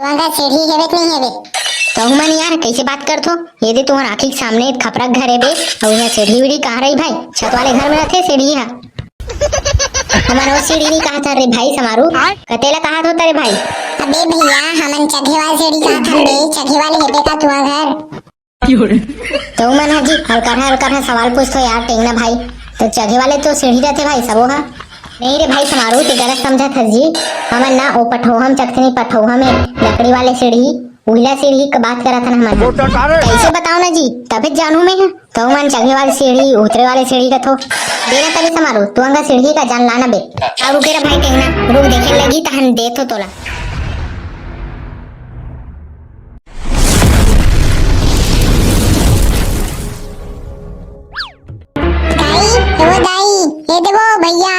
तुम्हारा सीढ़ी हेवे कि नहीं हेवे? तो मन यार कैसे बात करथो? ये दे तुम्हार आँखी के सामने एक खपरा घर है बे, और यहाँ सीढ़ी वीढ़ी कहाँ रही भाई? छत वाले घर में रहते सीढ़ी है। हमारा वो सीढ़ी नहीं कहा था रे भाई समारू, कतेला कहा होता रे भाई? अबे भैया हमन चढ़े वाले सीढ़ी कहा था बे, चढ़े वाले हेवे का तुम्हारा घर। तो मन हाजी हल्का सवाल पूछतो यार टेंगना भाई, तो चढ़े वाले तो सीढ़ी रहते भाई सबो हा। नहीं रे भाई समारू ते गलत समझा था जी, हमन ना ओ पठौहम चखनी पठौहम में लकड़ी वाले सीढ़ी उहिला सीढ़ी का बात करा था ना हमन। कैसे बताओ ना जी, तभी जानू मैं तो मन चढ़े वाले सीढ़ी उतरे वाले सीढ़ी का थो देना तभी समारू तू अंगा सीढ़ी का जान लाना बे। अब रुके रे भाई टेंगना, रुक देखे लगी तहन दे तो तोला। ये देखो भैया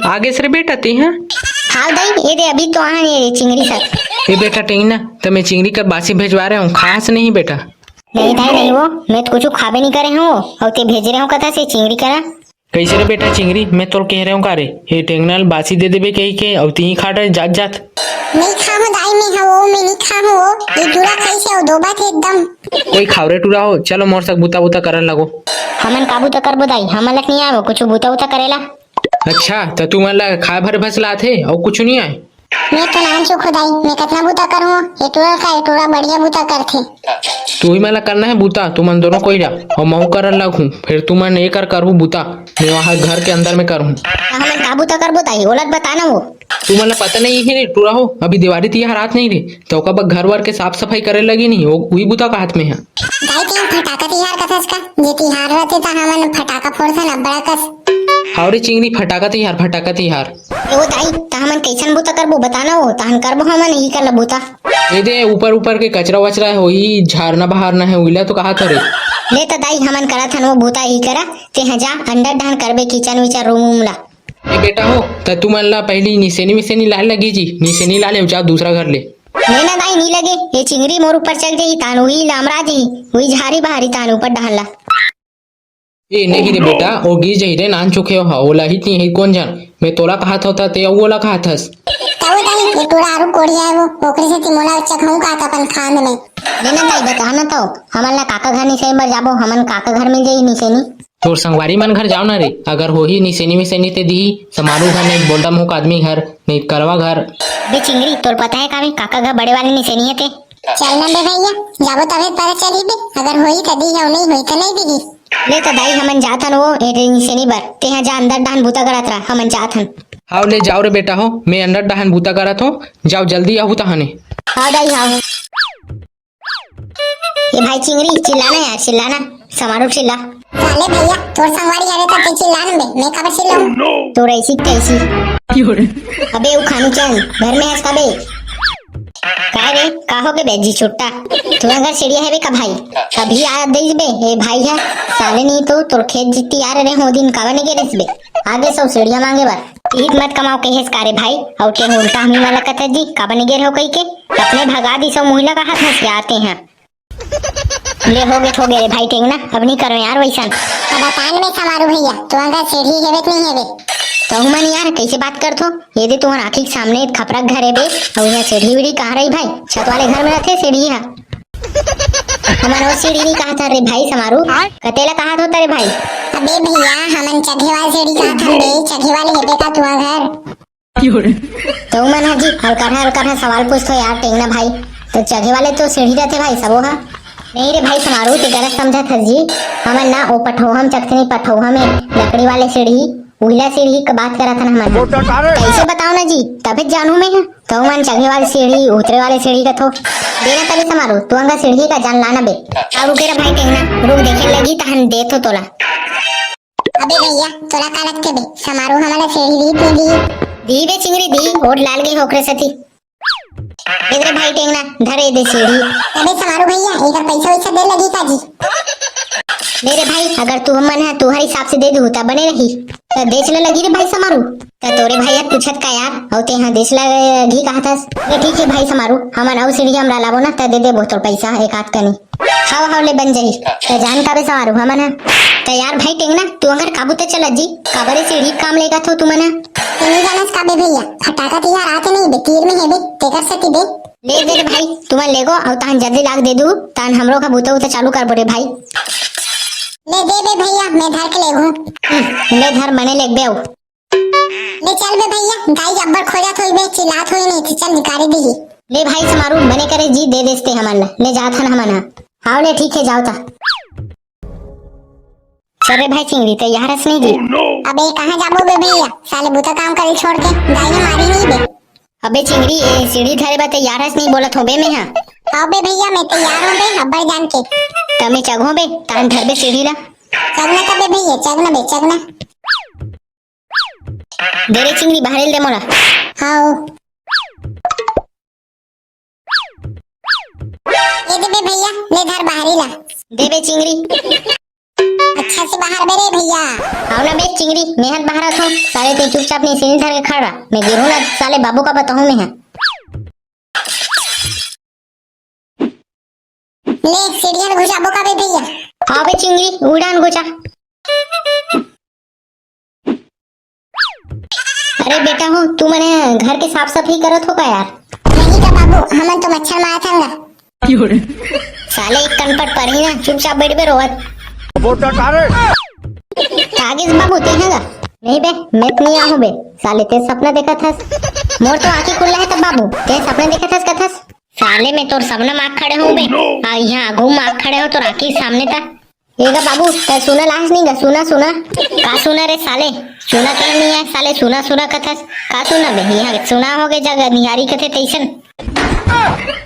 आगे सर बेटा ते हैं हाँ दाई ये दे अभी तो आना ये चिंगड़ी सर। ये बेटा टेंगना तो मैं चिंगड़ी का बासी भेजवा रहा हूँ, खास नहीं बेटा। नहीं दाई नहीं वो मैं तो कुछ खाबे नहीं करे हूँ और ते भेज रहे हूँ कथा से चिंगड़ी करा। कैसे रे बेटा चिंगड़ी मैं तो कह रहा हूँ का रे ये टेंगना बासी दे देबे कही के और ती खा रहे जात जात। नहीं खाऊं दाई मैं वो मैं नहीं खाऊं वो ये दूरा कैसे हो दो बात एकदम। कोई खावरे टूरा हो चलो मोर सक बुता बुता करन लगो। हमन काबू तो कर बुदाई हमन लक नहीं आवे कुछ बुता उता करेला। अच्छा तो तू मन ला खा भर भसला थे और कुछ नहीं आए? मैं तो नाम चुख दाई मैं कितना बुता करूं ये टूरा का ये टूरा बढ़िया बुता करथे। तू ही मला करना है बुता तू मन दोनों कोई और महू करन लगू फिर तू मन एक करू बुता मैं वहाँ घर के अंदर में करूँ। हमन काबू तो कर बुदाई ओलत बताना वो। तू मला पता नहीं है रे टूरा हो अभी दिवाली तिहार रात नहीं रे तो कब घर वर के साफ सफाई करे लगी नहीं वो वही बुता का हाथ में है। दाई के फटाका तिहार कथस का जे तिहार रहते ता हमन फटाका फोड़थन अब्बड़ा कस। हावरे चिंगड़ी फटाका तिहार वो दाई ता हमन कैसन बुता करबो बताना वो तहन करबो हमन ही कर बुता। ये दे ऊपर के कचरा वचरा है वही झारना बहारना है उइला तो कहा था रे। ले तो दाई हमन करत हन वो बुता ही करा ते हजा अंडर ढान करबे किचन विचन रूम ला। ये बेटा हो तो तू मन ला पहली निसेनी लाल लगी जी निसेनी ला ले जाओ दूसरा घर ले। नहीं ना दाई नहीं लगे ये चिंगड़ी मोर ऊपर चढ़ गई तान वही लामरा जी वही झारी बहारी तान ऊपर ढाल ला। ए नहीं रे बेटा ओ गिर जही रे नान चुके हो ओला ही नहीं है कौन जान मैं तोला कहा था ते ओला कहा थस। ताऊ दाई ये टूरा आरु कोड़िया है वो ओकरे से तिमोला चखऊ का अपन खान में। लेना दाई बताना तो हमन ला काका घर निसे बर जाबो हमन काका घर में जई निसेनी। तोर संगवारी मन घर जाओ ना रे अगर हो ही निसेनी ते दी समारू घर नहीं बोल्डा मुख आदमी घर नहीं करवा घर। बे चिंगड़ी तोर पता है कावे काका घर बड़े वाले निसेनी है ते। चलना बे भैया जाबो तबे पता चली बे अगर होई त दी है नहीं होई त नहीं दी। ले तो दाई हमन जाथन वो ए निसेनी बर ते यहाँ जा अंदर डाहन भूता करत रहा हमन जाथन। हाउ ले जाओ रे बेटा हो मैं अंदर डहन भूता करत हो जाओ जल्दी आहू तहने। हाँ दाई हाँ ये भाई चिंगड़ी चिल्लाना यार चिल्लाना समारू चिल्ला। साले भैया तोर संगवारी हरे त ते चिल्लान बे मैं कब चिल्लाऊं। तो ऐसी कैसी अबे वो खानी चल घर में है इसका बे का रे काहो के बेजी छुट्टा तुम्हारे घर सीढ़िया है बे का भाई अभी आ दे बे ए भाई है साले नहीं तो तोर खेत जितती आ रहे हो दिन कावा नहीं गिरस बे आगे सब सीढ़िया मांगे बार ईद मत कमाओ कहे कारे भाई और ते उल्टा हमी वाला कथा जी कावा नहीं गिर हो कही के अपने भगा दी सब महिला का हाथ हंस के आते हैं। ले हो गए रे भाई टेंगना अब नहीं करो यार वैसा। अब पान में समारू भैया तुम्हारा सीढ़ी हेवे कि नहीं हेवे? तो मन यार कैसे बात करथो? ये दे तुम्हार आँखी के सामने एक खपरा घर है बे, और यहाँ सीढ़ी वीढ़ी कहाँ रही भाई? छत वाले घर में रहते सीढ़ी है। हमारा वो सीढ़ी नहीं कहा था रे भाई समारू, कतेला कहा होता रे भाई? अबे भैया हमन चढ़े वाले सीढ़ी कहा था बे, चढ़े वाले हेवे का तुम्हारा घर। तो मन हाजी हल्का सवाल पूछतो यार टेंगना भाई, तो चढ़े वाले तो सीढ़ी रहते भाई सबो हा। नहीं रे भाई समारू ते गलत समझा था जी, हमन ना ओ पठौहम चखनी पठौहम में लकड़ी वाले सीढ़ी उहिला सीढ़ी का बात करा था ना हमन। कैसे बताओ ना जी तभी जानू मैं तो मन चढ़े वाली सीढ़ी उतरे वाले सीढ़ी का थो देना तभी समारू तू अंगा सीढ़ी का जान लाना बे। अब रुके रे भाई टेंगना, रुक देखे लगी तहन दे तो तोला। अबे भैया तोला का लगते बे समारू हमारा सीढ़ी दी बे चिंगड़ी दी और लाल गई होकरे सती। इधर भाई टेंगना धरे दे सीढ़ी। अबे समारू भैया इधर पैसा वैसा दे लगी का जी? मेरे भाई अगर तू मन है तुम्हारे हिसाब से दे दू तब बने रही तो देच ले लगी रे भाई समारू तो तोरे भाई यार पूछत का यार और ते यहाँ देच ला घी कहा था ये ठीक है भाई समारू हमन और सीढ़ी हमरा लाबो ना तो दे दे बोतल पैसा एक हाथ कनी हाव हाव ले बन जाई तो जान का बे समारू हमन है तो यार भाई टेंगना तू अगर काबू तो चल जी काबरे सीढ़ी काम लेगा तो तू मना नहीं जानस का बे भैया फटाका तो यार आते नहीं बे तीर में है बे तेकर से बे ले दे रे भाई तुम ले गो और तान जल्दी लाग दे दू तान हमरो का बूता उता चालू कर बोरे भाई ले दे बे भैया मैं धर के ले घूं ले धर मने ले बेव ले चल बे भैया गाय अब्बर खोजत होई बे चिल्लात होई नहीं थी चल निकाली दी ले भाई समारू बने करे जी दे देते हमन ले जात हन हमन हां ले ठीक है जाओ ता चले भाई चिंगड़ी तैयार है नहीं जी अबे कहां जाबो बे भैया साले बूता काम करे छोड़ के गाय ने मारी नहीं बे अबे चिंगड़ी ए सीढ़ी धरे बा तैयार है नहीं बोलत होबे में हां आओ बे भैया मैं तैयार हूं बे अब्बर जान के तमे चगहो बे तान धर बे सीढ़ी ला चगना का बे भैया चगना बे चगना दे रे चिंगड़ी बाहर दे मोला हाओ ये दे बे भैया ले धर बाहरी ला दे बे चिंगड़ी अच्छा से बाहर बे रे भैया आओ ना बे चिंगड़ी मेहनत बाहर आथो साले ते चुपचाप नहीं सीढ़ी धर के खड़ा मैं गिरूं ना साले बाबू का बताऊं मैं ले सीढ़ियां घुसाबो का बे भैया हाँ बे चिंगड़ी उड़ान गोचा अरे बेटा हो तू मने घर के साफ सफाई करत हो का यार नहीं का बाबू हमन तो मच्छर मारा थांगा साले एक कनपट पर ही ना चुपचाप बैठ बे रोवत कागिज बाबू ते हैगा नहीं बे मैं नहीं आहूं बे साले ते सपना देखा था मोर तो आंखें खुला है तब बाबू ते सपना देखा था कथस साले में तोर सपना माख खड़े हूं बे आ यहां आगू माख खड़े हो तो राखी सामने था एगा बाबू ते सुना लाज नहीं गा सुना सुना का सुना रे साले सुना कर नहीं है साले सुना सुना कथस का सुना बे यहां सुना हो गए जगह निहारी कथे तैसन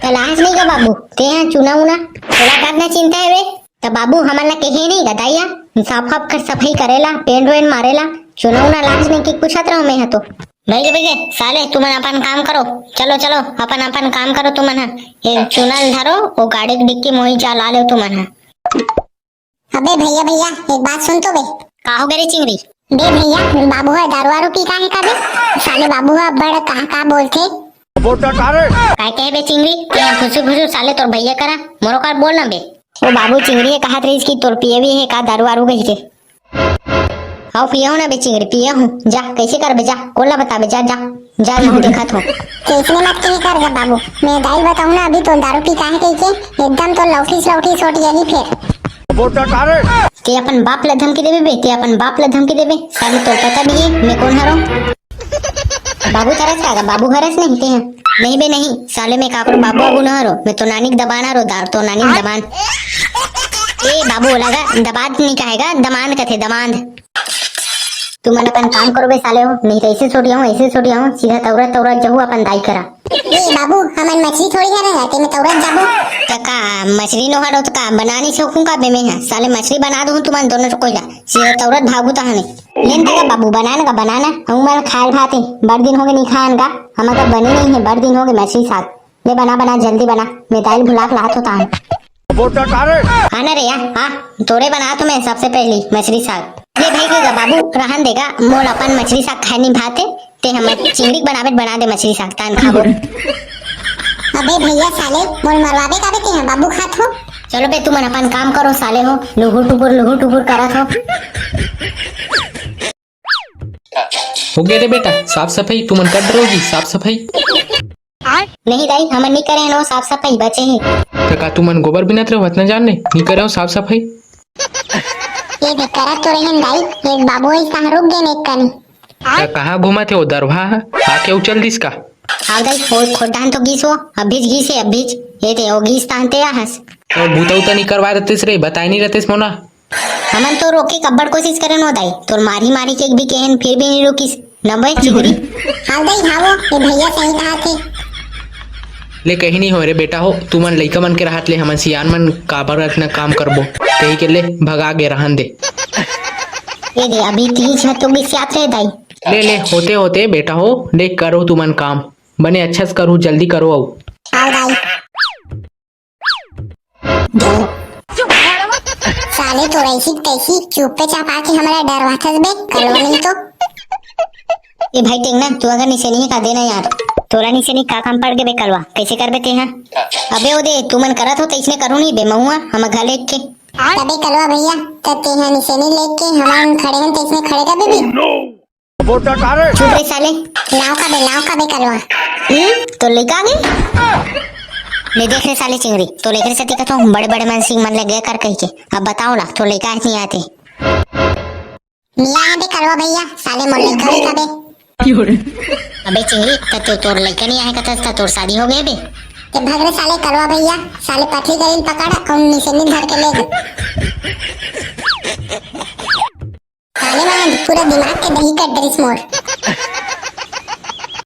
ते लाज नहीं गा बाबू ते यहां चुना उना थोड़ा करना चिंता है बे तो बाबू हमारा कहे नहीं गदाइया साफ साफ कर सफाई करेला पेंट वेंट मारेला चुना उना लाज नहीं कि पूछत रहो मैं तो भाई भैया साले तुम अपन काम करो चलो चलो अपन अपन काम करो तुम ये चुना धरो वो गाड़ी की डिक्की मोही जा ला लो तुम अबे भैया भैया एक बात सुन तो बे का हो गए चिंगड़ी बे भैया बाबू है दारू वारू पी का है का बे साले बाबू है बड़ कहा बोलते काय कहे बे चिंगड़ी क्या खुशी खुशी साले तोर भैया करा मोरो कार बोल ना बे वो बाबू चिंगड़ी कहा रही इसकी तोर पिए भी है का दारू वारू गई के हाँ पिया हूँ ना बे चिंगड़ी पिया हूँ जा कैसे कर बे जा कोला बता बे जा जा जा नहीं देखा तो इसमें मत कहीं कर गा बाबू मैं दाई बताऊँ ना अभी तो दारू पी का है कहीं एकदम तो लौटी सोटी यही फिर ते अपन बाप ला धमकी देबे बे ते अपन बाप ला धमकी देबे साले तो पता भी है मैं कौन हरो बाबू तरस का बाबू हरस नहीं ते हैं नहीं बे नहीं साले में काकरो बाबू बाबू न हरो मैं तो नानी दबाना रो दार तो नानी दबान ए बाबू लगा दबाद नहीं कहेगा दमान कथे दमांद तुम अपन काम करो बे साले हो नहीं तो ऐसे छोड़िया हूँ सीधा तौरत जहू अपन दाई करा ए बाबू हमन मछली थोड़ी है ना ते में तौरत जाबो तो का मछली नो हरो तो का बनानी छोकू का बे में है साले मछली बना दूं तुम दोनों को कोइला सीधा तौरत भागू ता हने लेन का बाबू बनाना हम मार खाए भाते बड़ दिन हो गए नहीं खान का हम का बने नहीं है बड़ दिन हो गए मछली साग ले बना जल्दी बना मैं दाल भुला लात होता हूं खाना रे यार हाँ तोरे बना तो मैं सबसे पहली मछली साग ले भाई देगा बाबू रहन देगा मोल अपन मछली साग खाए नहीं भाते ते हम चिंगड़ी बनावे बना दे मछली साग तान खाबो अबे भैया साले मोल मरवावे का बेटे हैं बाबू खात हो चलो बे तुम अपन काम करो साले हो लुहुर टुपुर करत हो हो गया रे बेटा साफ सफाई तुम कर रहोगी साफ सफाई नहीं दाई हम नहीं करे नो साफ सफाई बचे हैं तो का तुम गोबर बिना वतना जानने नहीं करे हो साफ सफाई ये भी करत तो रहन दाई एक बाबू इस कहां रुक गए एक कनी तो कहाँ घुमा थे वो दरवा आके उचल दिस का आओ दाई खोटान तो गीस हो अभीज गीस है अभीज ये ते ओ गीस तानते आहस और बूता उता नहीं करवा देते रे बताई नहीं रहते मोना हमन तो रोके कब्बड़ कोशिश करे नो दाई तोर मारी के भी कहन फिर भी नहीं रोकिस नबे चिगड़ी हां दाई हावो ये भैया सही कहा थे ले कहीं नहीं हो रे बेटा हो तुमन लइका मन के राहत ले हमन सियान मन काबर रखना काम करबो कहीं के ले भगा गे रहन दे ये दे अभी तीज है तो किस याद रहे दाई ले होते बेटा हो देख करो तुमन काम बने अच्छा से करो जल्दी करो आओ आओ दाई साले साले तो ऐसी तैसी चुप पे चापा के हमारा डरवाथस बे कलवा नहीं तो। ए भाई टेंगना तू अगर निशानी है का देना यार। तोरा निशानी का काम पड़ गए बे कलवा कैसे करबे ते हां। अबे ओ दे तू मन करत हो तो इसने करू नहीं बे महुआ हम घर लेट के। तबे कलवा भैया तते हैं निशानी लेके हमारे खड़े हैं तो इसमें खड़े का बेबी। चुप रे साले। लाव का बे कलवा। तो लेके आ गए ले देख रे साले चिंगड़ी तो लेकर से टिका तो बड़े बड़े मन सिंह मन लग गए कर कह के। अब बताओ ला तो लेकर नहीं आते मिया है बे कलवा भैया साले मोर लेका है का बे। अबे चिंगड़ी तो तोर लड़का नहीं आएगा तो तोर शादी हो गई बे। ते भगरे साले कलवा भैया साले पथरी गरील पकड़ और निशानी धर के ले गए। साले मान पूरा दिमाग के दही कट दरिस मोर।